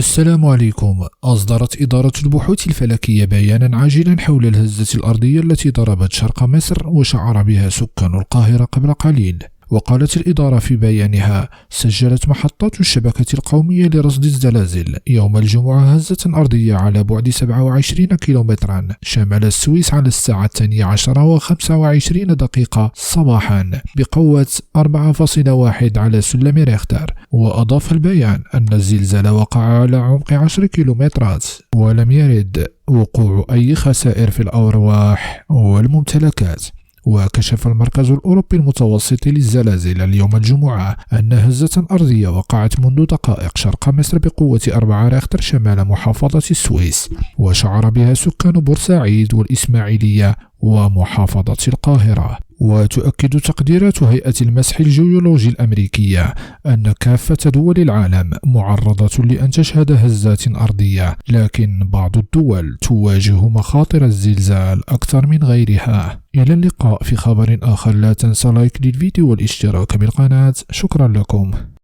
السلام عليكم. أصدرت إدارة البحوث الفلكية بيانا عاجلا حول الهزة الأرضية التي ضربت شرق مصر وشعر بها سكان القاهرة قبل قليل. وقالت الإدارة في بيانها: سجلت محطات الشبكة القومية لرصد الزلازل يوم الجمعة هزة أرضية على بعد 27 كيلومترا شمال السويس على الساعة 12:25 صباحا بقوة 4.1 على سلم ريختر. وأضاف البيان أن الزلزال وقع على عمق 10 كيلومترات ولم يرد وقوع أي خسائر في الأرواح والممتلكات. وكشف المركز الأوروبي المتوسطي للزلازل اليوم الجمعة أن هزة أرضية وقعت منذ دقائق شرق مصر بقوة 4 ريختر شمال محافظة السويس، وشعر بها سكان بورسعيد والإسماعيلية ومحافظة القاهرة. وتؤكد تقديرات هيئة المسح الجيولوجي الأمريكية أن كافة دول العالم معرضة لأن تشهد هزات أرضية، لكن بعض الدول تواجه مخاطر الزلزال أكثر من غيرها. إلى اللقاء في خبر آخر. لا تنسى لايك للفيديو والاشتراك بالقناة. شكرا لكم.